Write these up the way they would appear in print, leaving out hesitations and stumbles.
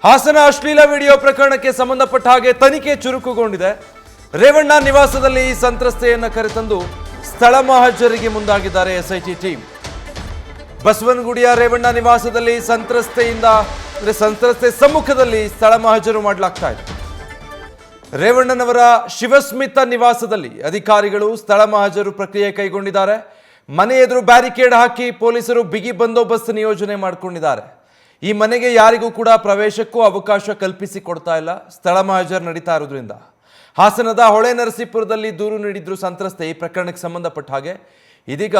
ಹಾಸನ ಅಶ್ಲೀಲ ವಿಡಿಯೋ ಪ್ರಕರಣಕ್ಕೆ ಸಂಬಂಧಪಟ್ಟ ಹಾಗೆ ತನಿಖೆ ಚುರುಕುಗೊಂಡಿದೆ. ರೇವಣ್ಣ ನಿವಾಸದಲ್ಲಿ ಸಂತ್ರಸ್ತೆಯನ್ನ ಕರೆತಂದು ಸ್ಥಳ ಮಹಜರಿಗೆ ಮುಂದಾಗಿದ್ದಾರೆ ಎಸ್ಐಟಿ ಟೀಮ್. ಬಸವನಗುಡಿಯ ರೇವಣ್ಣ ನಿವಾಸದಲ್ಲಿ ಸಂತ್ರಸ್ತೆ ಸಮ್ಮುಖದಲ್ಲಿ ಸ್ಥಳ ಮಹಜರು ಮಾಡಲಾಗ್ತಾ ಇದೆ. ರೇವಣ್ಣನವರ ಶಿವಸ್ಮಿತ ನಿವಾಸದಲ್ಲಿ ಅಧಿಕಾರಿಗಳು ಸ್ಥಳ ಮಹಜರು ಪ್ರಕ್ರಿಯೆ ಕೈಗೊಂಡಿದ್ದಾರೆ. ಮನೆ ಎದುರು ಬ್ಯಾರಿಕೇಡ್ ಹಾಕಿ ಪೊಲೀಸರು ಬಿಗಿ ಬಂದೋಬಸ್ತ್ ನಿಯೋಜನೆ ಮಾಡಿಕೊಂಡಿದ್ದಾರೆ. ಈ ಮನೆಗೆ ಯಾರಿಗೂ ಕೂಡ ಪ್ರವೇಶಕ್ಕೂ ಅವಕಾಶ ಕಲ್ಪಿಸಿ ಕೊಡ್ತಾ ಇಲ್ಲ. ಸ್ಥಳ ಮಹಜರು ನಡೀತಾ ಇರೋದ್ರಿಂದ ಹಾಸನದ ಹೊಳೆ ನರಸೀಪುರದಲ್ಲಿ ದೂರು ನೀಡಿದ್ರು ಸಂತ್ರಸ್ತೆ. ಈ ಪ್ರಕರಣಕ್ಕೆ ಸಂಬಂಧಪಟ್ಟ ಹಾಗೆ ಇದೀಗ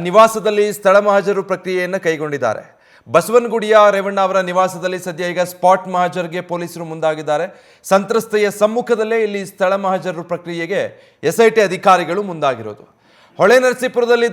ನಿವಾಸದಲ್ಲಿ ಸ್ಥಳ ಮಹಜರು ಪ್ರಕ್ರಿಯೆಯನ್ನು ಕೈಗೊಂಡಿದ್ದಾರೆ. ಬಸವನಗುಡಿಯ ರೇವಣ್ಣ ಅವರ ನಿವಾಸದಲ್ಲಿ ಸದ್ಯ ಈಗ ಸ್ಪಾಟ್ ಮಹಜರ್ಗೆ ಪೊಲೀಸರು ಮುಂದಾಗಿದ್ದಾರೆ. ಸಂತ್ರಸ್ತೆಯ ಸಮ್ಮುಖದಲ್ಲೇ ಇಲ್ಲಿ ಸ್ಥಳ ಮಹಜರು ಪ್ರಕ್ರಿಯೆಗೆ ಎಸ್ಐಟಿ ಅಧಿಕಾರಿಗಳು ಮುಂದಾಗಿರೋದು. ಹೊಳೆ ನರಸೀಪುರದಲ್ಲಿ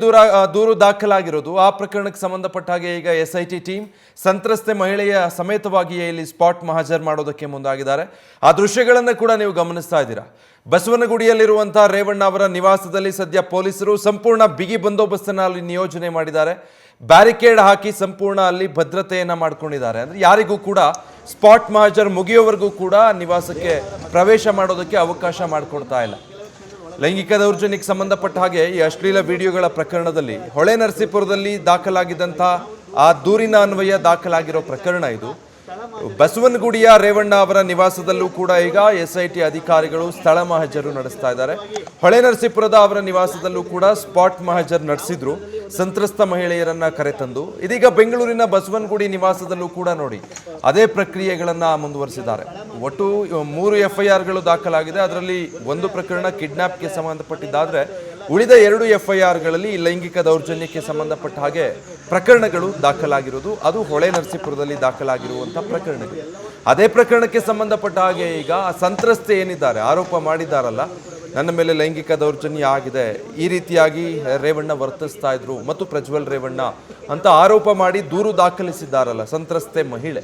ದೂರು ದಾಖಲಾಗಿರೋದು. ಆ ಪ್ರಕರಣಕ್ಕೆ ಸಂಬಂಧಪಟ್ಟ ಹಾಗೆ ಈಗ ಎಸ್ಐಟಿ ಟೀಮ್ ಸಂತ್ರಸ್ತೆ ಮಹಿಳೆಯ ಸಮೇತವಾಗಿಯೇ ಇಲ್ಲಿ ಸ್ಪಾಟ್ ಮಹಜರ್ ಮಾಡೋದಕ್ಕೆ ಮುಂದಾಗಿದ್ದಾರೆ. ಆ ದೃಶ್ಯಗಳನ್ನು ಕೂಡ ನೀವು ಗಮನಿಸ್ತಾ ಇದ್ದೀರಾ. ಬಸವನಗುಡಿಯಲ್ಲಿರುವಂತಹ ರೇವಣ್ಣ ಅವರ ನಿವಾಸದಲ್ಲಿ ಸದ್ಯ ಪೊಲೀಸರು ಸಂಪೂರ್ಣ ಬಿಗಿ ಬಂದೋಬಸ್ತನ್ನು ಅಲ್ಲಿ ನಿಯೋಜನೆ ಮಾಡಿದ್ದಾರೆ. ಬ್ಯಾರಿಕೇಡ್ ಹಾಕಿ ಸಂಪೂರ್ಣ ಅಲ್ಲಿ ಭದ್ರತೆಯನ್ನ ಮಾಡ್ಕೊಂಡಿದ್ದಾರೆ. ಅಂದ್ರೆ ಯಾರಿಗೂ ಕೂಡ ಸ್ಪಾಟ್ ಮಹಜರ್ ಮುಗಿಯೋವರೆಗೂ ಕೂಡ ನಿವಾಸಕ್ಕೆ ಪ್ರವೇಶ ಮಾಡೋದಕ್ಕೆ ಅವಕಾಶ ಮಾಡಿಕೊಡ್ತಾ ಇಲ್ಲ. ಲೈಂಗಿಕ ದೌರ್ಜನ್ಯಕ್ಕೆ ಸಂಬಂಧಪಟ್ಟ ಹಾಗೆ ಈ ಅಶ್ಲೀಲ ವಿಡಿಯೋಗಳ ಪ್ರಕರಣದಲ್ಲಿ ಹೊಳೆ ನರಸೀಪುರದಲ್ಲಿ ದಾಖಲಾಗಿದ್ದಂಥ ಆ ದೂರಿನ ಅನ್ವಯ ದಾಖಲಾಗಿರೋ ಪ್ರಕರಣ ಇದು. ಬಸವನಗುಡಿಯ ರೇವಣ್ಣ ಅವರ ನಿವಾಸದಲ್ಲೂ ಕೂಡ ಈಗ ಎಸ್ಐಟಿ ಅಧಿಕಾರಿಗಳು ಸ್ಥಳ ಮಹಜರು ನಡೆಸ್ತಾ ಇದ್ದಾರೆ. ಹೊಳೆ ನರಸೀಪುರದ ಅವರ ನಿವಾಸದಲ್ಲೂ ಕೂಡ ಸ್ಪಾಟ್ ಮಹಜರ್ ನಡೆಸಿದ್ರು ಸಂತ್ರಸ್ತ ಮಹಿಳೆಯರನ್ನ ಕರೆತಂದು. ಇದೀಗ ಬೆಂಗಳೂರಿನ ಬಸವನಗುಡಿ ನಿವಾಸದಲ್ಲೂ ಕೂಡ ನೋಡಿ ಅದೇ ಪ್ರಕ್ರಿಯೆಗಳನ್ನ ಮುಂದುವರಿಸಿದ್ದಾರೆ. ಒಟ್ಟು 3 FIRಗಳು ದಾಖಲಾಗಿದೆ. ಅದರಲ್ಲಿ ಒಂದು ಪ್ರಕರಣ ಕಿಡ್ನಾಪ್ಗೆ ಸಂಬಂಧಪಟ್ಟಿದ್ದಾದ್ರೆ ಉಳಿದ 2 FIRಗಳಲ್ಲಿ ಲೈಂಗಿಕ ದೌರ್ಜನ್ಯಕ್ಕೆ ಸಂಬಂಧಪಟ್ಟ ಹಾಗೆ ಪ್ರಕರಣಗಳು ದಾಖಲಾಗಿರೋದು. ಅದು ಹೊಳೆ ನರಸೀಪುರದಲ್ಲಿ ದಾಖಲಾಗಿರುವಂಥ ಪ್ರಕರಣಗಳು. ಅದೇ ಪ್ರಕರಣಕ್ಕೆ ಸಂಬಂಧಪಟ್ಟ ಹಾಗೆ ಈಗ ಸಂತ್ರಸ್ತೆ ಏನಿದ್ದಾರೆ ಆರೋಪ ಮಾಡಿದ್ದಾರಲ್ಲ, ನನ್ನ ಮೇಲೆ ಲೈಂಗಿಕ ದೌರ್ಜನ್ಯ ಆಗಿದೆ, ಈ ರೀತಿಯಾಗಿ ರೇವಣ್ಣ ವರ್ತಿಸ್ತಾ ಇದ್ರು ಮತ್ತು ಪ್ರಜ್ವಲ್ ರೇವಣ್ಣ ಅಂತ ಆರೋಪ ಮಾಡಿ ದೂರು ದಾಖಲಿಸಿದ್ದಾರಲ್ಲ ಸಂತ್ರಸ್ತೆ ಮಹಿಳೆ,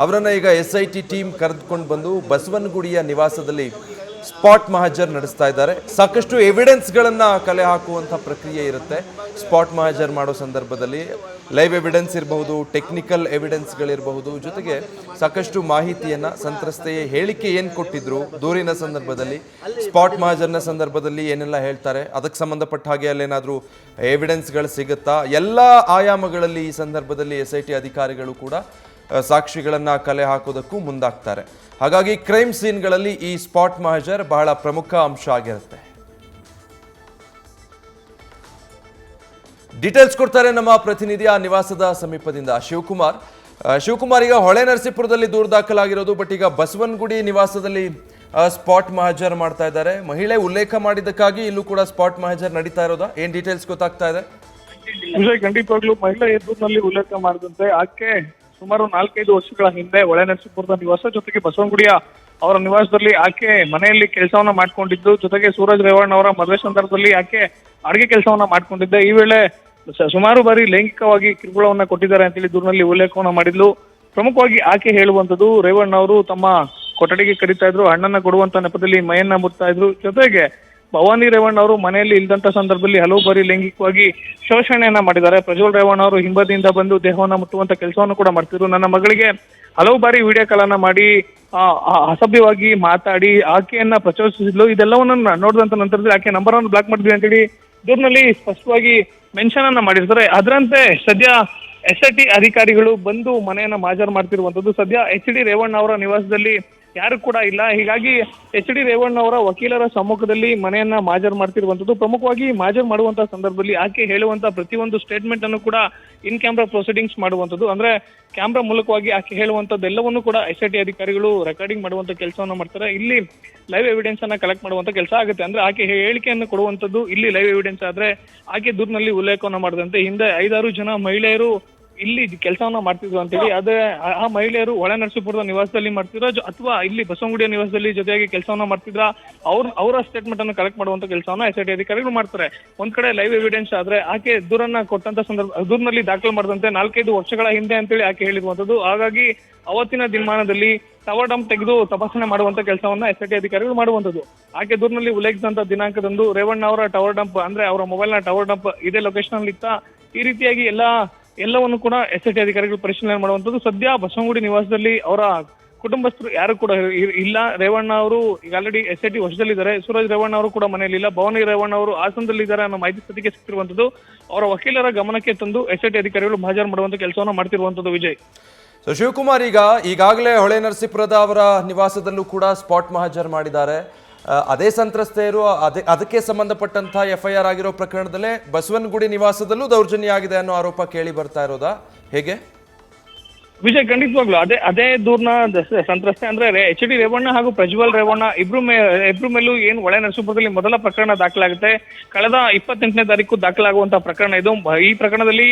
ಅವರನ್ನ ಈಗ ಎಸ್ಐಟಿ ಟೀಮ್ ಕರೆದುಕೊಂಡು ಬಂದು ಬಸವನಗುಡಿಯ ನಿವಾಸದಲ್ಲಿ ಸ್ಪಾಟ್ ಮಹಜರ್ ನಡೆಸ್ತಾ ಇದ್ದಾರೆ. ಸಾಕಷ್ಟು ಎವಿಡೆನ್ಸ್ಗಳನ್ನು ಕಲೆ ಹಾಕುವಂಥ ಪ್ರಕ್ರಿಯೆ ಇರುತ್ತೆ. ಸ್ಪಾಟ್ ಮಹಜರ್ ಮಾಡೋ ಸಂದರ್ಭದಲ್ಲಿ ಲೈವ್ ಎವಿಡೆನ್ಸ್ ಇರಬಹುದು, ಟೆಕ್ನಿಕಲ್ ಎವಿಡೆನ್ಸ್ಗಳಿರಬಹುದು, ಜೊತೆಗೆ ಸಾಕಷ್ಟು ಮಾಹಿತಿಯನ್ನು ಸಂತ್ರಸ್ತೆಯ ಹೇಳಿಕೆ ಏನು ಕೊಟ್ಟಿದ್ರು ದೂರಿನ ಸಂದರ್ಭದಲ್ಲಿ, ಸ್ಪಾಟ್ ಮಹಜರ್ನ ಸಂದರ್ಭದಲ್ಲಿ ಏನೆಲ್ಲ ಹೇಳ್ತಾರೆ, ಅದಕ್ಕೆ ಸಂಬಂಧಪಟ್ಟ ಹಾಗೆ ಅಲ್ಲೇನಾದರೂ ಎವಿಡೆನ್ಸ್ಗಳು ಸಿಗುತ್ತಾ, ಎಲ್ಲ ಆಯಾಮಗಳಲ್ಲಿ ಈ ಸಂದರ್ಭದಲ್ಲಿ ಎಸ್ಐಟಿ ಅಧಿಕಾರಿಗಳು ಕೂಡ ಸಾಕ್ಷಿಗಳನ್ನು ಕಲೆ ಹಾಕೋದಕ್ಕೂ ಮುಂದಾಗ್ತಾರೆ. ಹಾಗಾಗಿ ಕ್ರೈಮ್ ಸೀನ್ಗಳಲ್ಲಿ ಈ ಸ್ಪಾಟ್ ಮಹಜರ್ ಬಹಳ ಪ್ರಮುಖ ಅಂಶ ಆಗಿರುತ್ತೆ. ಡೀಟೇಲ್ಸ್ ಕೊಡ್ತಾರೆ ನಮ್ಮ ಪ್ರತಿನಿಧಿ ಆ ನಿವಾಸದ ಸಮೀಪದಿಂದ ಶಿವಕುಮಾರ್. ಈಗ ಹೊಳೆ ನರಸೀಪುರದಲ್ಲಿ ದೂರು ದಾಖಲಾಗಿರೋದು, ಬಟ್ ಈಗ ಬಸವನಗುಡಿ ನಿವಾಸದಲ್ಲಿ ಸ್ಪಾಟ್ ಮಹಜರ್ ಮಾಡ್ತಾ ಇದ್ದಾರೆ. ಮಹಿಳೆ ಉಲ್ಲೇಖ ಮಾಡಿದ್ದಕ್ಕಾಗಿ ಇಲ್ಲೂ ಕೂಡ ಸ್ಪಾಟ್ ಮಹಜರ್ ನಡೀತಾ ಇರೋದಾ? ಏನ್ ಡೀಟೇಲ್ಸ್ ಗೊತ್ತಾಗ್ತಾ ಇದೆ? ಖಂಡಿತವಾಗ್ಲೂ ಮಹಿಳೆ ದೂರಿನಲ್ಲಿ ಉಲ್ಲೇಖ ಮಾಡಿದಂತೆ ಆಕೆ ಸುಮಾರು 4-5 ವರ್ಷಗಳ ಹಿಂದೆ ಹೊಳೆ ನರಸೀಪುರದ ನಿವಾಸ ಜೊತೆಗೆ ಬಸವನಗುಡಿಯ ಅವರ ನಿವಾಸದಲ್ಲಿ ಆಕೆ ಮನೆಯಲ್ಲಿ ಕೆಲಸವನ್ನ ಮಾಡ್ಕೊಂಡಿದ್ದು, ಜೊತೆಗೆ ಸೂರಜ್ ರೇವಣ್ಣ ಅವರ ಮದುವೆ ಸಂದರ್ಭದಲ್ಲಿ ಆಕೆ ಅಡುಗೆ ಕೆಲಸವನ್ನ ಮಾಡ್ಕೊಂಡಿದ್ದೆ. ಈ ವೇಳೆ ಸುಮಾರು ಬಾರಿ ಲೈಂಗಿಕವಾಗಿ ಕಿರುಕುಳವನ್ನ ಕೊಟ್ಟಿದ್ದಾರೆ ಅಂತೇಳಿ ದೂರಿನಲ್ಲಿ ಉಲ್ಲೇಖವನ್ನ ಮಾಡಿದ್ಲು. ಪ್ರಮುಖವಾಗಿ ಆಕೆ ಹೇಳುವಂತದ್ದು, ರೇವಣ್ಣ ಅವರು ತಮ್ಮ ಕೊಠಡಿಗೆ ಕರೀತಾ ಇದ್ರು, ಹಣ್ಣನ್ನ ಕೊಡುವಂತ ನೆಪದಲ್ಲಿ ಮೈಯನ್ನ ಮುಟ್ತಾ ಇದ್ರು, ಜೊತೆಗೆ ಭವಾನಿ ರೇವಣ್ಣ ಅವರು ಮನೆಯಲ್ಲಿ ಇಲ್ದಂತ ಸಂದರ್ಭದಲ್ಲಿ ಹಲವು ಬಾರಿ ಲೈಂಗಿಕವಾಗಿ ಶೋಷಣೆಯನ್ನ ಮಾಡಿದ್ದಾರೆ. ಪ್ರಜ್ವಲ್ ರೇವಣ್ಣ ಅವರು ಹಿಂಬದಿಯಿಂದ ಬಂದು ದೇಹವನ್ನ ಮುಟ್ಟುವಂತ ಕೆಲಸವನ್ನು ಕೂಡ ಮಾಡ್ತಿದ್ರು. ನನ್ನ ಮಗಳಿಗೆ ಹಲವು ಬಾರಿ ವಿಡಿಯೋ ಕಾಲನ್ನ ಮಾಡಿ ಅಸಭ್ಯವಾಗಿ ಮಾತಾಡಿ ಆಕೆಯನ್ನ ಪ್ರಚೋದಿಸಿದ್ಲು. ಇದೆಲ್ಲವನ್ನ ನೋಡಿದಂತ ನಂತರದಲ್ಲಿ ಆಕೆ ನಂಬರ್ ಅನ್ನು ಬ್ಲಾಕ್ ಮಾಡಿದ್ವಿ ಅಂತೇಳಿ ದೂರಿನಲ್ಲಿ ಸ್ಪಷ್ಟವಾಗಿ ಮೆನ್ಷನ್ ಅನ್ನ ಮಾಡಿರ್ತಾರೆ. ಅದರಂತೆ ಸದ್ಯ ಎಸ್ಐಟಿ ಅಧಿಕಾರಿಗಳು ಬಂದು ಮನೆಯನ್ನ ಮಹಜರ್ ಮಾಡ್ತಿರುವಂತದ್ದು. ಸದ್ಯ HD ರೇವಣ್ಣ ಅವರ ನಿವಾಸದಲ್ಲಿ ಯಾರು ಕೂಡ ಇಲ್ಲ. ಹೀಗಾಗಿ HD ರೇವಣ್ಣ ಅವರ ವಕೀಲರ ಸಮ್ಮುಖದಲ್ಲಿ ಮನೆಯನ್ನ ಮಹಜರ್ ಮಾಡ್ತಿರುವಂತದ್ದು. ಪ್ರಮುಖವಾಗಿ ಮಹಜರ್ ಮಾಡುವಂತಹ ಸಂದರ್ಭದಲ್ಲಿ ಆಕೆ ಹೇಳುವಂತ ಪ್ರತಿಯೊಂದು ಸ್ಟೇಟ್ಮೆಂಟ್ ಅನ್ನು ಕೂಡ ಇನ್ ಕ್ಯಾಮ್ರಾ ಪ್ರೊಸೀಡಿಂಗ್ಸ್ ಮಾಡುವಂತದ್ದು. ಅಂದ್ರೆ ಕ್ಯಾಮ್ರಾ ಮೂಲಕವಾಗಿ ಆಕೆ ಹೇಳುವಂತದ್ದೆಲ್ಲವನ್ನು ಕೂಡ ಎಸ್ಐಟಿ ಅಧಿಕಾರಿಗಳು ರೆಕಾರ್ಡಿಂಗ್ ಮಾಡುವಂತ ಕೆಲಸವನ್ನ ಮಾಡ್ತಾರೆ. ಇಲ್ಲಿ ಲೈವ್ ಎವಿಡೆನ್ಸ್ ಅನ್ನ ಕಲೆಕ್ಟ್ ಮಾಡುವಂತ ಕೆಲಸ ಆಗುತ್ತೆ. ಅಂದ್ರೆ ಆಕೆ ಹೇಳಿಕೆಯನ್ನು ಕೊಡುವಂತದ್ದು ಇಲ್ಲಿ ಲೈವ್ ಎವಿಡೆನ್ಸ್ ಆದ್ರೆ ಆಕೆ ದೂರಿನಲ್ಲಿ ಉಲ್ಲೇಖವನ್ನ ಮಾಡಿದಂತೆ ಹಿಂದೆ 5-6 ಜನ ಮಹಿಳೆಯರು ಇಲ್ಲಿ ಕೆಲಸವನ್ನ ಮಾಡ್ತಿದ್ರು ಅಂತೇಳಿ, ಆದ್ರೆ ಆ ಮಹಿಳೆಯರು ಹೊಳೆ ನರಸೀಪುರದ ನಿವಾಸದಲ್ಲಿ ಮಾಡ್ತಿದ್ರ ಅಥವಾ ಇಲ್ಲಿ ಬಸವನಗುಡಿಯ ನಿವಾಸದಲ್ಲಿ ಜೊತೆಯಾಗಿ ಕೆಲಸವನ್ನ ಮಾಡ್ತಿದ್ರ, ಅವರ ಸ್ಟೇಟ್ಮೆಂಟ್ ಅನ್ನು ಕಲೆಕ್ಟ್ ಮಾಡುವಂತ ಕೆಲಸವನ್ನ ಎಸ್ಐಟಿ ಅಧಿಕಾರಿಗಳು ಮಾಡ್ತಾರೆ. ಒಂದ್ ಕಡೆ ಲೈವ್ ಎವಿಡೆನ್ಸ್ ಆದ್ರೆ ಆಕೆ ದೂರನ್ನ ಕೊಟ್ಟಂತ ದೂರಿನಲ್ಲಿ ದಾಖಲು ಮಾಡಿದಂತೆ 4-5 ವರ್ಷಗಳ ಹಿಂದೆ ಅಂತೇಳಿ ಆಕೆ ಹೇಳಿರುವಂತದ್ದು. ಹಾಗಾಗಿ ಅವತ್ತಿನ ದಿನಮಾನದಲ್ಲಿ ಟವರ್ ಡಂಪ್ ತೆಗೆದು ತಪಾಸಣೆ ಮಾಡುವಂತ ಕೆಲಸವನ್ನ ಎಸ್ಐಟಿ ಅಧಿಕಾರಿಗಳು ಮಾಡುವಂತದ್ದು. ಆಕೆ ದೂರಿನಲ್ಲಿ ಉಲ್ಲೇಖಿಸಿದಂತ ದಿನಾಂಕದಂದು ರೇವಣ್ಣ ಅವರ ಟವರ್ ಡಂಪ್ ಅಂದ್ರೆ ಅವರ ಮೊಬೈಲ್ ನ ಟವರ್ ಡಂಪ್ ಇದೇ ಲೊಕೇಶನ್ ಅಲ್ಲಿ ಇತ್ತ. ಈ ರೀತಿಯಾಗಿ ಎಲ್ಲವನ್ನು ಕೂಡ ಎಸ್ಐಟಿ ಅಧಿಕಾರಿಗಳು ಪರಿಶೀಲನೆ ಮಾಡುವಂತದ್ದು. ಸದ್ಯ ಬಸವನಗುಡಿ ನಿವಾಸದಲ್ಲಿ ಅವರ ಕುಟುಂಬಸ್ಥರು ಯಾರು ಕೂಡ ಇಲ್ಲ. ರೇವಣ್ಣ ಅವರು ಈಗ ಆಲ್ರೆಡಿ SIT ವಶದಲ್ಲಿದ್ದಾರೆ. ಸೂರಜ್ ರೇವಣ್ಣ ಅವರು ಕೂಡ ಮನೆಯಲ್ಲಿಲ್ಲ. ಭವಾನಿ ರೇವಣ್ಣ ಅವರು ಹಾಸನದಲ್ಲಿದ್ದಾರೆ ಅನ್ನೋ ಮಾಹಿತಿ ಸದ್ಯಕ್ಕೆ ಸಿಕ್ತಿರುವಂತದ್ದು. ಅವರ ವಕೀಲರ ಗಮನಕ್ಕೆ ತಂದು SIT ಅಧಿಕಾರಿಗಳು ಹಾಜರು ಮಾಡುವಂತ ಕೆಲಸವನ್ನ ಮಾಡ್ತಿರುವಂತದ್ದು ವಿಜಯ್. ಸೊ ಶಿವಕುಮಾರ್, ಈಗಾಗಲೇ ಹೊಳೆ ನರಸೀಪುರದ ಅವರ ನಿವಾಸದಲ್ಲೂ ಕೂಡ ಸ್ಪಾಟ್ ಮಹಜರ್ ಮಾಡಿದ್ದಾರೆ. ಅದೇ ಸಂತ್ರಸ್ತೆಯರು ಅದಕ್ಕೆ ಸಂಬಂಧಪಟ್ಟಂತಹ FIR ಆಗಿರೋ ಪ್ರಕರಣದಲ್ಲೇ ಬಸವನಗುಡಿ ನಿವಾಸದಲ್ಲೂ ದೌರ್ಜನ್ಯ ಆಗಿದೆ ಅನ್ನೋ ಆರೋಪ ಕೇಳಿ ಬರ್ತಾ ಇರೋದಾ, ಹೇಗೆ? ವಿಜಯ್, ಖಂಡಿತವಾಗ್ಲು ಅದೇ ದೂರ್ನ ಸಂತ್ರಸ್ತೆ ಅಂದ್ರೆ HD ರೇವಣ್ಣ ಹಾಗೂ ಪ್ರಜ್ವಲ್ ರೇವಣ್ಣ ಇಬ್ರು ಮೇಲೂ ಏನು ಹೊಳೆ ನರಸೀಪುರದಲ್ಲಿ ಮೊದಲ ಪ್ರಕರಣ ದಾಖಲಾಗುತ್ತೆ. ಕಳೆದ 28ನೇ ತಾರೀಕು ದಾಖಲಾಗುವಂತ ಪ್ರಕರಣ ಇದು. ಈ ಪ್ರಕರಣದಲ್ಲಿ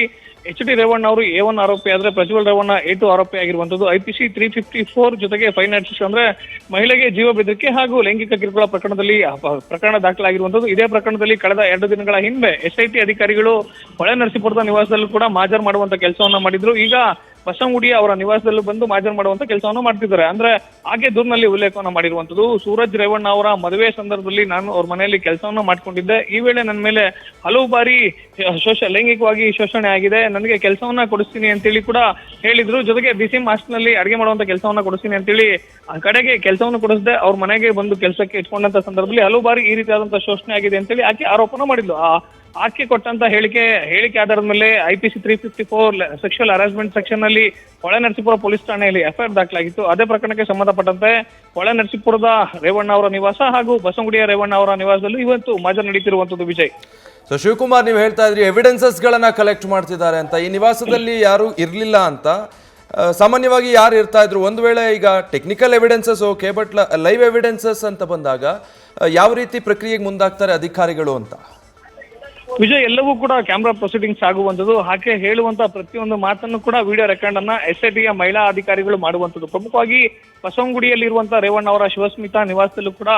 HD ರೇವಣ್ಣ ಅವರು A1 ಆರೋಪಿ ಆದ್ರೆ ಪ್ರಜ್ವಲ್ ರೇವಣ್ಣ A2 ಆರೋಪಿ ಆಗಿರುವಂತದ್ದು. IPC 354 ಜೊತೆಗೆ 596 ಅಂದ್ರೆ ಮಹಿಳೆಗೆ ಜೀವ ಬೆದರಿಕೆ ಹಾಗೂ ಲೈಂಗಿಕ ಕಿರುಕುಳ ಪ್ರಕರಣ ದಾಖಲಾಗಿರುವಂತದ್ದು. ಇದೇ ಪ್ರಕರಣದಲ್ಲಿ ಕಳೆದ 2 ದಿನಗಳ ಹಿಂದೆ SIT ಅಧಿಕಾರಿಗಳು ಹೊಳೆ ನರಸೀಪುರದ ನಿವಾಸದಲ್ಲೂ ಕೂಡ ಮಾಜರ್ ಮಾಡುವಂತ ಕೆಲಸವನ್ನ ಮಾಡಿದ್ರು. ಈಗ ಬಸವನಗುಡಿಯ ಅವರ ನಿವಾಸದಲ್ಲೂ ಬಂದು ಮಾಜರ್ ಮಾಡುವಂತ ಕೆಲಸವನ್ನ ಮಾಡ್ತಿದ್ದಾರೆ. ಅಂದ್ರೆ ಹಾಗೆ ದೂರಿನಲ್ಲಿ ಉಲ್ಲೇಖವನ್ನ ಮಾಡಿರುವಂತದ್ದು. ಸೂರಜ್ ರೇವಣ್ಣ ಅವರ ಮದುವೆ ಸಂದರ್ಭದಲ್ಲಿ ನಾನು ಅವ್ರ ಮನೆಯಲ್ಲಿ ಕೆಲಸವನ್ನ ಮಾಡ್ಕೊಂಡಿದ್ದೆ. ಈ ವೇಳೆ ನನ್ನ ಮೇಲೆ ಹಲವು ಬಾರಿ ಲೈಂಗಿಕವಾಗಿ ಶೋಷಣೆ ಆಗಿದೆ, ನನಗೆ ಕೆಲಸವನ್ನ ಕೊಡಿಸ್ತೀನಿ ಅಂತೇಳಿ ಕೂಡ ಹೇಳಿದ್ರು. ಜೊತೆಗೆ BCM ಹಾಸ್ಟೆಲ್ನಲ್ಲಿ ಅಡಿಗೆ ಮಾಡುವಂತ ಕೆಲಸವನ್ನ ಕೊಡಿಸ್ತೀನಿ ಅಂತೇಳಿ ಕಡೆಗೆ ಕೆಲಸವನ್ನು ಕೊಡಿಸದೆ ಅವ್ರ ಮನೆಗೆ ಬಂದು ಕೆಲಸಕ್ಕೆ ಇಟ್ಕೊಂಡಂತ ಸಂದರ್ಭದಲ್ಲಿ ಹಲವು ಬಾರಿ ಈ ರೀತಿಯಾದಂತಹ ಶೋಷಣೆ ಆಗಿದೆ ಅಂತೇಳಿ ಆಕೆ ಆರೋಪನ ಮಾಡಿದ್ಲು. ಆಕೆ ಕೊಟ್ಟಂತ ಹೇಳಿಕೆ ಆಧಾರದ ಮೇಲೆ IPC 354 ಸೆಕ್ಷುವಲ್ ಹರಾಸ್ಮೆಂಟ್ ಸೆಕ್ಷನ್ ನಲ್ಲಿ ಹೊಳೆ ನರಸೀಪುರ ಪೊಲೀಸ್ ಠಾಣೆಯಲ್ಲಿ FIR ದಾಖಲಾಗಿತ್ತು. ಅದೇ ಪ್ರಕರಣಕ್ಕೆ ಸಂಬಂಧಪಟ್ಟಂತೆ ಹೊಳೆ ನರಸೀಪುರದ ರೇವಣ್ಣ ಅವರ ನಿವಾಸ ಹಾಗೂ ಬಸವನಗುಡಿಯ ರೇವಣ್ಣ ಅವರ ನಿವಾಸದಲ್ಲೂ ಇವತ್ತು ಮಾಜರ್ ನಡೀತಿರುವಂತದ್ದು ವಿಜಯ್. ಸೊ ಶಿವಕುಮಾರ್, ನೀವು ಹೇಳ್ತಾ ಇದ್ರಿ ಎವಿಡೆನ್ಸಸ್ ಗಳನ್ನ ಕಲೆಕ್ಟ್ ಮಾಡ್ತಿದ್ದಾರೆ ಅಂತ. ಈ ನಿವಾಸದಲ್ಲಿ ಯಾರು ಇರ್ಲಿಲ್ಲ ಅಂತ. ಸಾಮಾನ್ಯವಾಗಿ ಯಾರು ಇರ್ತಾ ಇದ್ರು? ಒಂದು ವೇಳೆ ಈಗ technical evidences okay, but live evidences ಅಂತ ಬಂದಾಗ ಯಾವ ರೀತಿ ಪ್ರಕ್ರಿಯೆಗೆ ಮುಂದಾಗ್ತಾರೆ ಅಧಿಕಾರಿಗಳು ಅಂತ? ವಿಜಯ್, ಎಲ್ಲವೂ ಕೂಡ ಕ್ಯಾಮ್ರಾ ಪ್ರೊಸೀಡಿಂಗ್ಸ್ ಆಗುವಂತದ್ದು. ಹಾಗೆ ಹೇಳುವಂತ ಪ್ರತಿಯೊಂದು ಮಾತನ್ನು ಕೂಡ ವಿಡಿಯೋ ರೆಕಾರ್ಡ್ ಅನ್ನ SITಯ ಮಹಿಳಾ ಅಧಿಕಾರಿಗಳು ಮಾಡುವಂತದ್ದು. ಪ್ರಮುಖವಾಗಿ ಬಸವನಗುಡಿಯಲ್ಲಿರುವಂತಹ ರೇವಣ್ಣ ಅವರ ಶಿವಸ್ಮಿತಾ ನಿವಾಸದಲ್ಲೂ ಕೂಡ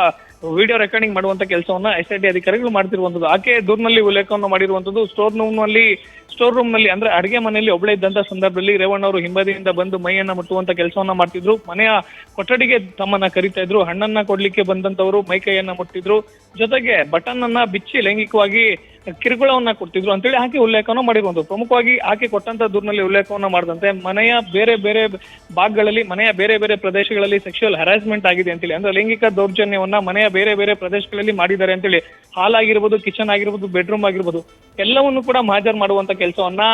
ವಿಡಿಯೋ ರೆಕಾರ್ಡಿಂಗ್ ಮಾಡುವಂತ ಕೆಲಸವನ್ನ SIT ಅಧಿಕಾರಿಗಳು ಮಾಡ್ತಿರುವಂತದ್ದು. ಆಕೆ ದೂರಿನಲ್ಲಿ ಉಲ್ಲೇಖವನ್ನು ಮಾಡಿರುವಂತದ್ದು. ಸ್ಟೋರ್ ರೂಮ್ ನಲ್ಲಿ ಅಂದ್ರೆ ಅಡಿಗೆ ಮನೆಯಲ್ಲಿ ಒಬ್ಬಳೇ ಇದ್ದಂತ ಸಂದರ್ಭದಲ್ಲಿ ರೇವಣ್ಣ ಅವರು ಹಿಂಬದಿಯಿಂದ ಬಂದು ಮೈಯನ್ನ ಮುಟ್ಟುವಂತ ಕೆಲಸವನ್ನ ಮಾಡ್ತಿದ್ರು. ಮನೆಯ ಕೊಠಡಿಗೆ ತಮ್ಮನ್ನ ಕರಿತಾ ಇದ್ರು. ಹಣ್ಣನ್ನ ಕೊಡ್ಲಿಕ್ಕೆ ಬಂದಂತವರು ಮೈಕೈಯನ್ನ ಮುಟ್ಟಿದ್ರು. ಜೊತೆಗೆ ಬಟನ್ ಅನ್ನ ಬಿಚ್ಚಿ ಲೈಂಗಿಕವಾಗಿ ಕಿರುಕುಳವನ್ನ ಕೊಡ್ತಿದ್ರು ಅಂತೇಳಿ ಆಕೆ ಉಲ್ಲೇಖವನ್ನು ಮಾಡಿರುವಂತದ್ದು. ಪ್ರಮುಖವಾಗಿ ಆಕೆ ಕೊಟ್ಟಂತ ದೂರಿನಲ್ಲಿ ಉಲ್ಲೇಖವನ್ನ ಮಾಡದಂತೆ ಮನೆಯ ಬೇರೆ ಬೇರೆ ಭಾಗಗಳಲ್ಲಿ, ಮನೆಯ ಬೇರೆ ಬೇರೆ ಪ್ರದೇಶಗಳಲ್ಲಿ ಸೆಕ್ಷುವಲ್ ಹರಾಸ್ಮೆಂಟ್ ಆಗಿದೆ ಅಂತೇಳಿ, ಅಂದ್ರೆ ಲೈಂಗಿಕ ದೌರ್ಜನ್ಯವನ್ನ ಮನೆಯ ಬೇರೆ ಬೇರೆ ಪ್ರದೇಶಗಳಲ್ಲಿ ಮಾಡಿದ್ದಾರೆ ಅಂತೇಳಿ, ಹಾಲ್ ಆಗಿರ್ಬೋದು, ಕಿಚನ್ ಆಗಿರ್ಬೋದು, ಬೆಡ್ರೂಮ್ ಆಗಿರ್ಬೋದು, ಎಲ್ಲವನ್ನು ಕೂಡ ಮಾಜರ್ ಮಾಡುವಂತ ಕೆಲಸವನ್ನ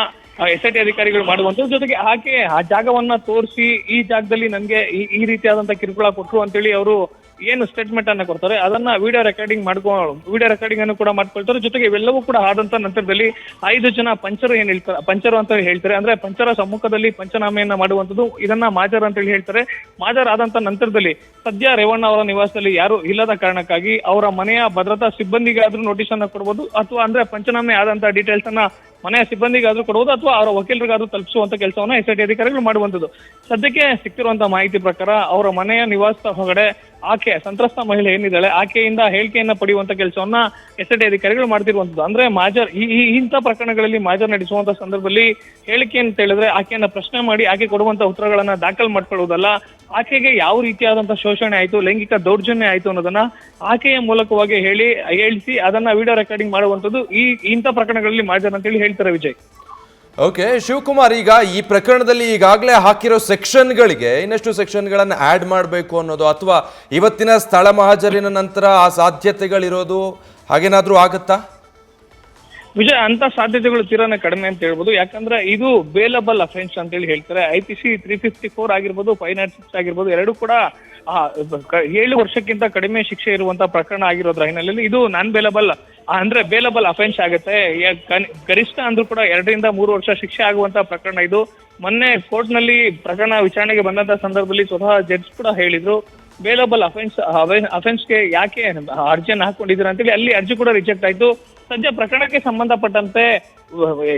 SIT ಅಧಿಕಾರಿಗಳು ಮಾಡುವಂತದ್ದು. ಜೊತೆಗೆ ಆಕೆ ಆ ಜಾಗವನ್ನ ತೋರಿಸಿ ಈ ಜಾಗದಲ್ಲಿ ನನ್ಗೆ ಈ ರೀತಿಯಾದಂತ ಕಿರುಕುಳ ಕೊಟ್ರು ಅಂತೇಳಿ ಅವರು ಏನು ಸ್ಟೇಟ್ಮೆಂಟ್ ಅನ್ನ ಕೊಡ್ತಾರೆ ಅದನ್ನ ವಿಡಿಯೋ ರೆಕಾರ್ಡಿಂಗ್ ಅನ್ನು ಕೂಡ ಮಾಡ್ಕೊಳ್ತಾರೆ. ಜೊತೆಗೆ ಇವೆಲ್ಲವೂ ಕೂಡ ಆದಂತ ನಂತರದಲ್ಲಿ 5 ಜನ ಪಂಚರು ಅಂತ ಹೇಳ್ತಾರೆ. ಅಂದ್ರೆ ಪಂಚರ ಸಮ್ಮುಖದಲ್ಲಿ ಪಂಚನಾಮೆಯನ್ನ ಮಾಡುವಂತದ್ದು, ಇದನ್ನ ಮಾಜರ್ ಅಂತ ಹೇಳಿ ಹೇಳ್ತಾರೆ. ಮಾಜರ್ ಆದಂತ ನಂತರದಲ್ಲಿ ಸದ್ಯ ರೇವಣ್ಣ ಅವರ ನಿವಾಸದಲ್ಲಿ ಯಾರು ಇಲ್ಲದ ಕಾರಣಕ್ಕಾಗಿ ಅವರ ಮನೆಯ ಭದ್ರತಾ ಸಿಬ್ಬಂದಿಗಾದ್ರೂ ನೋಟಿಸ್ ಅನ್ನ ಕೊಡಬಹುದು, ಅಥವಾ ಅಂದ್ರೆ ಪಂಚನಾಮೆ ಆದಂತ ಡೀಟೇಲ್ಸ್ ಅನ್ನ ಮನೆಯ ಸಿಬ್ಬಂದಿಗಾದ್ರೂ ಕೊಡುವುದು ಅಥವಾ ಅವರ ವಕೀಲರಿಗಾದ್ರೂ ತಲುಪಿಸುವಂತ ಕೆಲಸವನ್ನ SIT ಅಧಿಕಾರಿಗಳು ಮಾಡುವಂತದ್ದು. ಸದ್ಯಕ್ಕೆ ಸಿಕ್ತಿರುವಂತಹ ಮಾಹಿತಿ ಪ್ರಕಾರ ಅವರ ಮನೆಯ ನಿವಾಸದ ಹೊರಗಡೆ ಆಕೆ ಸಂತ್ರಸ್ತ ಮಹಿಳೆ ಏನಿದ್ದಾಳೆ ಆಕೆಯಿಂದ ಹೇಳಿಕೆಯನ್ನ ಪಡೆಯುವಂತ ಕೆಲಸವನ್ನ SIT ಅಧಿಕಾರಿಗಳು ಮಾಡ್ತಿರುವಂತದ್ದು. ಅಂದ್ರೆ ಮಾಜರ್ ಇಂಥ ಪ್ರಕರಣಗಳಲ್ಲಿ ಮಾಜರ್ ನಡೆಸುವಂತ ಸಂದರ್ಭದಲ್ಲಿ ಹೇಳಿಕೆ ಅಂತ ಹೇಳಿದ್ರೆ ಆಕೆಯನ್ನ ಪ್ರಶ್ನೆ ಮಾಡಿ ಆಕೆ ಕೊಡುವಂತ ಉತ್ತರಗಳನ್ನ ದಾಖಲು ಮಾಡ್ಕೊಳ್ಳುವುದಲ್ಲ, ಆಕೆಗೆ ಯಾವ ರೀತಿಯಾದಂತ ಶೋಷಣೆ ಆಯ್ತು, ಲೈಂಗಿಕ ದೌರ್ಜನ್ಯ ಆಯ್ತು ಅನ್ನೋದನ್ನ ಆಕೆಯ ಮೂಲಕವಾಗಿ ಹೇಳಿಸಿ ಅದನ್ನ ವಿಡಿಯೋ ರೆಕಾರ್ಡಿಂಗ್ ಮಾಡುವಂತದ್ದು ಇಂಥ ಪ್ರಕರಣಗಳಲ್ಲಿ ಮಾಜರ್ ಅಂತೇಳಿ ಹೇಳ್ತಾರೆ ವಿಜಯ್. ಓಕೆ ಶಿವಕುಮಾರ್, ಈಗ ಈ ಪ್ರಕರಣದಲ್ಲಿ ಈಗಾಗಲೇ ಹಾಕಿರೋ ಸೆಕ್ಷನ್ಗಳಿಗೆ ಇನ್ನಷ್ಟು ಸೆಕ್ಷನ್ಗಳನ್ನು ಆ್ಯಡ್ ಮಾಡಬೇಕು ಅನ್ನೋದು, ಅಥವಾ ಇವತ್ತಿನ ಸ್ಥಳ ಮಹಾಜರಿನ ನಂತರ ಆ ಸಾಧ್ಯತೆಗಳಿರೋದು ಹಾಗೇನಾದ್ರೂ ಆಗುತ್ತಾ? ವಿಜಯ್, ಅಂತ ಸಾಧ್ಯತೆಗಳು ತೀರಾನೇ ಕಡಿಮೆ ಅಂತ ಹೇಳ್ಬೋದು. ಯಾಕಂದ್ರೆ ಇದು ಬೇಲಬಲ್ ಅಫೆನ್ಸ್ ಅಂತ ಹೇಳಿ ಹೇಳ್ತಾರೆ. IPC 354 ಆಗಿರ್ಬೋದು, 596 ಆಗಿರ್ಬೋದು, ಎರಡೂ ಕೂಡ 7 ವರ್ಷಕ್ಕಿಂತ ಕಡಿಮೆ ಶಿಕ್ಷೆ ಇರುವಂತ ಪ್ರಕರಣ ಆಗಿರೋದ್ರ ಹಿನ್ನೆಲೆಯಲ್ಲಿ ಇದು ನಾನ್ ಬೇಲಬಲ್ ಅಂದ್ರೆ ಬೇಲಬಲ್ ಅಫೆನ್ಸ್ ಆಗುತ್ತೆ. ಗರಿಷ್ಠ ಅಂದ್ರೂ ಕೂಡ 2 ರಿಂದ 3 ವರ್ಷ ಶಿಕ್ಷೆ ಆಗುವಂತ ಪ್ರಕರಣ ಇದು. ಮೊನ್ನೆ ಕೋರ್ಟ್ ನಲ್ಲಿ ಪ್ರಕರಣ ವಿಚಾರಣೆಗೆ ಬಂದಂತ ಸಂದರ್ಭದಲ್ಲಿ ಸ್ವತಃ ಜಡ್ಜ್ ಕೂಡ ಹೇಳಿದ್ರು ಬೇಲಬಲ್ ಅಫೆನ್ಸ್ಗೆ ಯಾಕೆ ಅರ್ಜಿಯನ್ನು ಹಾಕೊಂಡಿದ್ದೀರಾ ಅಂತೇಳಿ. ಅಲ್ಲಿ ಅರ್ಜಿ ಕೂಡ ರಿಜೆಕ್ಟ್ ಆಯ್ತು. ಸದ್ಯ ಪ್ರಕರಣಕ್ಕೆ ಸಂಬಂಧಪಟ್ಟಂತೆ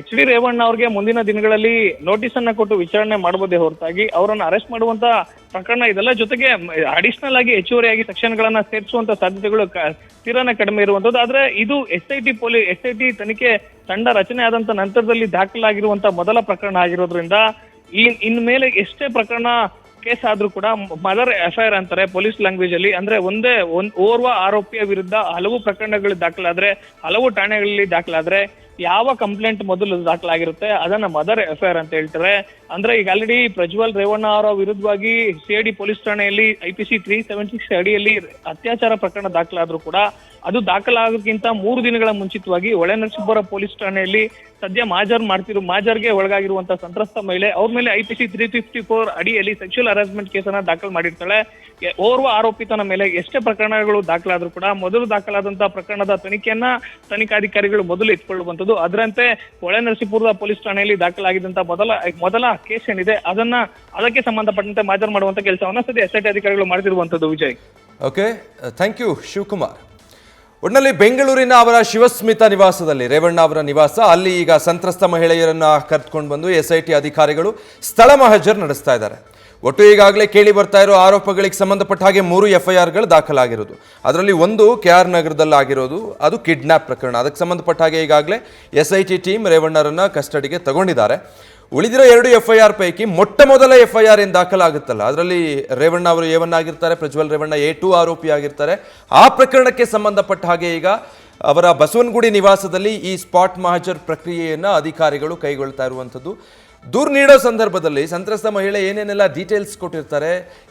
HD ರೇವಣ್ಣ ಅವ್ರಿಗೆ ಮುಂದಿನ ದಿನಗಳಲ್ಲಿ ನೋಟಿಸ್ ಅನ್ನ ಕೊಟ್ಟು ವಿಚಾರಣೆ ಮಾಡಬಹುದೇ ಹೊರತಾಗಿ ಅವರನ್ನ ಅರೆಸ್ಟ್ ಮಾಡುವಂತ ಪ್ರಕರಣ ಇದೆಲ್ಲ. ಜೊತೆಗೆ ಅಡಿಷನಲ್ ಆಗಿ ಹೆಚ್ಚುವರಿಯಾಗಿ ಸೆಕ್ಷನ್ ಗಳನ್ನ ಸೇರಿಸುವಂತ ಸಾಧ್ಯತೆಗಳು ತೀರಾನೇ ಕಡಿಮೆ ಇರುವಂತದ್ದು. ಆದ್ರೆ ಇದು SIT ತನಿಖೆ ತಂಡ ರಚನೆ ಆದಂತ ನಂತರದಲ್ಲಿ ದಾಖಲಾಗಿರುವಂತ ಮೊದಲ ಪ್ರಕರಣ ಆಗಿರೋದ್ರಿಂದ ಇನ್ಮೇಲೆ ಎಷ್ಟೇ ಪ್ರಕರಣ ಕೇಸ್ ಆದ್ರೂ ಕೂಡ ಮದರ್ FIR ಅಂತಾರೆ ಪೊಲೀಸ್ ಲ್ಯಾಂಗ್ವೇಜ್ ಅಲ್ಲಿ. ಅಂದ್ರೆ ಓರ್ವ ಆರೋಪಿಯ ವಿರುದ್ಧ ಹಲವು ಪ್ರಕರಣಗಳು ದಾಖಲಾದ್ರೆ, ಹಲವು ಠಾಣೆಗಳಲ್ಲಿ ದಾಖಲಾದ್ರೆ ಯಾವ ಕಂಪ್ಲೇಂಟ್ ಮೊದಲು ದಾಖಲಾಗಿರುತ್ತೆ ಅದನ್ನ ಮದರ್ ಎಫ್ಐಆರ್ ಅಂತ ಹೇಳ್ತಾರೆ. ಅಂದ್ರೆ ಈಗ ಆಲ್ರೆಡಿ ಪ್ರಜ್ವಲ್ ರೇವಣ್ಣ ಅವರ ವಿರುದ್ಧವಾಗಿ ಸಿಐಡಿ ಪೊಲೀಸ್ ಠಾಣೆಯಲ್ಲಿ IPC 376 ಅಡಿಯಲ್ಲಿ ಅತ್ಯಾಚಾರ ಪ್ರಕರಣ ದಾಖಲಾದ್ರೂ ಕೂಡ ಅದು ದಾಖಲಾಗೋಕ್ಕಿಂತ 3 ದಿನಗಳ ಮುಂಚಿತವಾಗಿ ಹೊಳೆನರಸೀಪುರ ಪೊಲೀಸ್ ಠಾಣೆಯಲ್ಲಿ ಸದ್ಯ ಮಾಜರ್ಗೆ ಒಳಗಾಗಿರುವಂತಹ ಸಂತ್ರಸ್ತ ಮಹಿಳೆ ಅವ್ರ ಮೇಲೆ IPC 354 ಅಡಿಯಲ್ಲಿ ಸೆಕ್ಷುವಲ್ ಹರಾಸ್ಮೆಂಟ್ ಕೇಸನ್ನ ದಾಖಲು ಮಾಡಿರ್ತಾಳೆ. ಓರ್ವ ಆರೋಪಿತನ ಮೇಲೆ ಎಷ್ಟೇ ಪ್ರಕರಣಗಳು ದಾಖಲಾದ್ರೂ ಕೂಡ ಮೊದಲು ದಾಖಲಾದಂತಹ ಪ್ರಕರಣದ ತನಿಖೆಯನ್ನ ತನಿಖಾಧಿಕಾರಿಗಳು ಮೊದಲು ಎತ್ಕೊಳ್ಳುವಂಥದ್ದು. ಅದರಂತೆ ಹೊಳೆನರಸೀಪುರದ ಪೊಲೀಸ್ ಠಾಣೆಯಲ್ಲಿ ದಾಖಲಾಗಿದ್ದಂತ ಮೊದಲ ಕೇಸ್ ಏನಿದೆ ಅದಕ್ಕೆ ಸಂಬಂಧಪಟ್ಟಂತೆ ಮಾಜರ್ ಮಾಡುವಂತ ಕೆಲಸವನ್ನ ಸದ್ಯ SIT ಅಧಿಕಾರಿಗಳು ಮಾಡ್ತಿರುವಂತದ್ದು. Vijay, okay, thank you Shivakumar. ಒಟ್ಟಿನಲ್ಲಿ ಬೆಂಗಳೂರಿನ ಅವರ ಶಿವಸ್ಮಿತಾ ನಿವಾಸದಲ್ಲಿ, ರೇವಣ್ಣ ಅವರ ನಿವಾಸ, ಅಲ್ಲಿ ಈಗ ಸಂತ್ರಸ್ತ ಮಹಿಳೆಯರನ್ನ ಕರೆದುಕೊಂಡು ಬಂದು SIT ಅಧಿಕಾರಿಗಳು ಸ್ಥಳ ಮಹಜರ್ ನಡೆಸ್ತಾ ಇದ್ದಾರೆ. ಒಟ್ಟು ಈಗಾಗಲೇ ಕೇಳಿ ಬರ್ತಾ ಇರೋ ಆರೋಪಗಳಿಗೆ ಸಂಬಂಧಪಟ್ಟ ಹಾಗೆ 3 FIRಗಳು ದಾಖಲಾಗಿರೋದು. ಅದರಲ್ಲಿ ಒಂದು KR ನಗರದಲ್ಲಿ ಆಗಿರೋದು, ಅದು ಕಿಡ್ನಾಪ್ ಪ್ರಕರಣ. ಅದಕ್ಕೆ ಸಂಬಂಧಪಟ್ಟ ಹಾಗೆ ಈಗಾಗಲೇ SIT ಟೀಮ್ ರೇವಣ್ಣರನ್ನ ಕಸ್ಟಡಿಗೆ ತಗೊಂಡಿದ್ದಾರೆ. ಉಳಿದಿರೋ 2 FIR ಪೈಕಿ ಮೊಟ್ಟ ಮೊದಲ FIR ಏನು ದಾಖಲಾಗುತ್ತಲ್ಲ, ಅದರಲ್ಲಿ ರೇವಣ್ಣ ಅವರು A1 ಆಗಿರ್ತಾರೆ, ಪ್ರಜ್ವಲ್ ರೇವಣ್ಣ A2 ಆರೋಪಿ ಆಗಿರ್ತಾರೆ. ಆ ಪ್ರಕರಣಕ್ಕೆ ಸಂಬಂಧಪಟ್ಟ ಹಾಗೆ ಈಗ ಅವರ ಬಸವನಗುಡಿ ನಿವಾಸದಲ್ಲಿ ಈ ಸ್ಪಾಟ್ ಮಹಜರ್ ಪ್ರಕ್ರಿಯೆಯನ್ನು ಅಧಿಕಾರಿಗಳು ಕೈಗೊಳ್ತಾ ಇರುವಂಥದ್ದು. ದೂರು ನೀಡೋ ಸಂದರ್ಭದಲ್ಲಿ ಸಂತ್ರಸ್ತ ಮಹಿಳೆ ಏನೇನೆಲ್ಲ ಡೀಟೇಲ್ಸ್ ಕೊಟ್ಟಿರ್ತಾರೆ,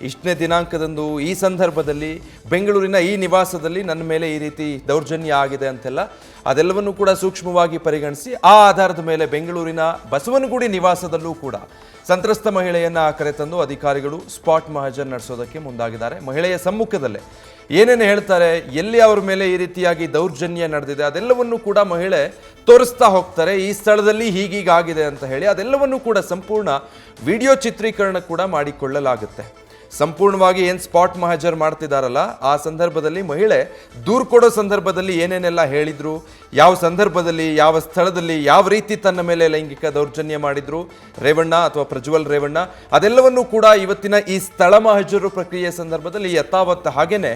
ಇಷ್ಟನೇ ದಿನಾಂಕದಂದು ಈ ಸಂದರ್ಭದಲ್ಲಿ ಬೆಂಗಳೂರಿನ ಈ ನಿವಾಸದಲ್ಲಿ ನನ್ನ ಮೇಲೆ ಈ ರೀತಿ ದೌರ್ಜನ್ಯ ಆಗಿದೆ ಅಂತೆಲ್ಲ, ಅದೆಲ್ಲವನ್ನೂ ಕೂಡ ಸೂಕ್ಷ್ಮವಾಗಿ ಪರಿಗಣಿಸಿ ಆ ಆಧಾರದ ಮೇಲೆ ಬೆಂಗಳೂರಿನ ಬಸವನಗುಡಿ ನಿವಾಸದಲ್ಲೂ ಕೂಡ ಸಂತ್ರಸ್ತ ಮಹಿಳೆಯನ್ನ ಕರೆತಂದು ಅಧಿಕಾರಿಗಳು ಸ್ಪಾಟ್ ಮಹಜರ್ ನಡೆಸೋದಕ್ಕೆ ಮುಂದಾಗಿದ್ದಾರೆ. ಮಹಿಳೆಯ ಸಮ್ಮುಖದಲ್ಲೇ ಏನೇನು ಹೇಳ್ತಾರೆ, ಎಲ್ಲಿ ಅವ್ರ ಮೇಲೆ ಈ ರೀತಿಯಾಗಿ ದೌರ್ಜನ್ಯ ನಡೆದಿದೆ ಅದೆಲ್ಲವನ್ನೂ ಕೂಡ ಮಹಿಳೆ ತೋರಿಸ್ತಾ ಹೋಗ್ತಾರೆ. ಈ ಸ್ಥಳದಲ್ಲಿ ಹೀಗೀಗಾಗಿದೆ ಅಂತ ಹೇಳಿ ಅದೆಲ್ಲವನ್ನೂ ಕೂಡ ಸಂಪೂರ್ಣ ವಿಡಿಯೋ ಚಿತ್ರೀಕರಣ ಕೂಡ ಮಾಡಿಕೊಳ್ಳಲಾಗುತ್ತೆ. ಸಂಪೂರ್ಣವಾಗಿ ಏನು ಸ್ಪಾಟ್ ಮಹಜರ್ ಮಾಡ್ತಿದ್ದಾರಲ್ಲ, ಆ ಸಂದರ್ಭದಲ್ಲಿ ಮಹಿಳೆ ದೂರು ಕೊಡೋ ಸಂದರ್ಭದಲ್ಲಿ ಏನೇನೆಲ್ಲ ಹೇಳಿದ್ರು, ಯಾವ ಸಂದರ್ಭದಲ್ಲಿ, ಯಾವ ಸ್ಥಳದಲ್ಲಿ, ಯಾವ ರೀತಿ ತನ್ನ ಮೇಲೆ ಲೈಂಗಿಕ ದೌರ್ಜನ್ಯ ಮಾಡಿದ್ರು ರೇವಣ್ಣ ಅಥವಾ ಪ್ರಜ್ವಲ್ ರೇವಣ್ಣ, ಅದೆಲ್ಲವನ್ನೂ ಕೂಡ ಇವತ್ತಿನ ಈ ಸ್ಥಳ ಮಹಜರು ಪ್ರಕ್ರಿಯೆ ಸಂದರ್ಭದಲ್ಲಿ ಯಥಾವತ್ತ ಹಾಗೇನೆ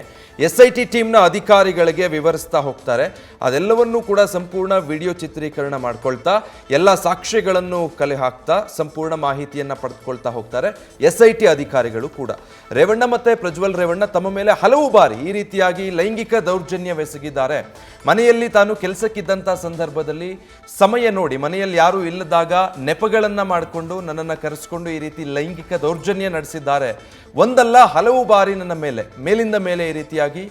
SIT ಟೀಮ್ನ ಅಧಿಕಾರಿಗಳಿಗೆ ವಿವರಿಸ್ತಾ ಹೋಗ್ತಾರೆ. ಅದೆಲ್ಲವನ್ನೂ ಕೂಡ ಸಂಪೂರ್ಣ ವಿಡಿಯೋ ಚಿತ್ರೀಕರಣ ಮಾಡ್ಕೊಳ್ತಾ ಎಲ್ಲ ಸಾಕ್ಷ್ಯಗಳನ್ನು ಕಲೆ ಹಾಕ್ತಾ ಸಂಪೂರ್ಣ ಮಾಹಿತಿಯನ್ನು ಪಡೆದುಕೊಳ್ತಾ ಹೋಗ್ತಾರೆ SIT ಅಧಿಕಾರಿಗಳು ಕೂಡ. ರೇವಣ್ಣ ಮತ್ತೆ ಪ್ರಜ್ವಲ್ ರೇವಣ್ಣ ತಮ್ಮ ಮೇಲೆ ಹಲವು ಬಾರಿ ಈ ರೀತಿಯಾಗಿ ಲೈಂಗಿಕ ದೌರ್ಜನ್ಯವೆಸಗಿದ್ದಾರೆ. ಮನೆಯಲ್ಲಿ ತಾನು ಕೆಲಸಕ್ಕಿದ್ದಂಥ ಸಂದರ್ಭದಲ್ಲಿ ಸಮಯ ನೋಡಿ ಮನೆಯಲ್ಲಿ ಯಾರೂ ಇಲ್ಲದಾಗ ನೆಪಗಳನ್ನ ಮಾಡಿಕೊಂಡು ನನ್ನನ್ನು ಕರೆಸ್ಕೊಂಡು ಈ ರೀತಿ ಲೈಂಗಿಕ ದೌರ್ಜನ್ಯ ನಡೆಸಿದ್ದಾರೆ. ಒಂದಲ್ಲ ಹಲವು ಬಾರಿ ನನ್ನ ಮೇಲಿಂದ ಮೇಲೆ ಈ ರೀತಿಯಾಗಿ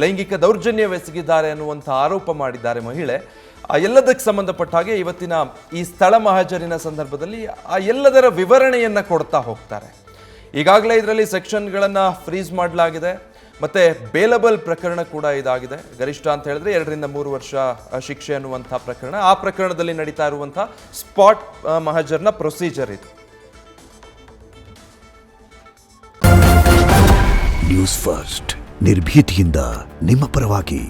ಲೈಂಗಿಕ ದೌರ್ಜನ್ಯವೆಸಗಿದ್ದಾರೆ ಅನ್ನುವಂಥ ಆರೋಪ ಮಾಡಿದ್ದಾರೆ ಮಹಿಳೆ. ಆ ಎಲ್ಲದಕ್ಕೆ ಸಂಬಂಧಪಟ್ಟ ಹಾಗೆ ಇವತ್ತಿನ ಈ ಸ್ಥಳ ಮಹಜರಿನ ಸಂದರ್ಭದಲ್ಲಿ ಆ ಎಲ್ಲದರ ವಿವರಣೆಯನ್ನು ಕೊಡ್ತಾ ಹೋಗ್ತಾರೆ. ಈಗಾಗಲೇ ಇದರಲ್ಲಿ ಸೆಕ್ಷನ್ಗಳನ್ನು ಫ್ರೀಸ್ ಮಾಡಲಾಗಿದೆ, ಮತ್ತು ಬೇಲಬಲ್ ಪ್ರಕರಣ ಕೂಡ ಇದಾಗಿದೆ. ಗರಿಷ್ಠ ಅಂತ ಹೇಳಿದ್ರೆ 2 ರಿಂದ 3 ವರ್ಷ ಶಿಕ್ಷೆ ಅನ್ನುವಂಥ ಪ್ರಕರಣ. ಆ ಪ್ರಕರಣದಲ್ಲಿ ನಡೀತಾ ಇರುವಂಥ ಸ್ಪಾಟ್ ಮಹಜರ್ನ ಪ್ರೊಸೀಜರ್ ಇದು. ನ್ಯೂಸ್ ಫಸ್ಟ್ ನಿರ್ಭೀತಿಯಿಂದ ನಿಮ್ಮ ಪರವಾಗಿ.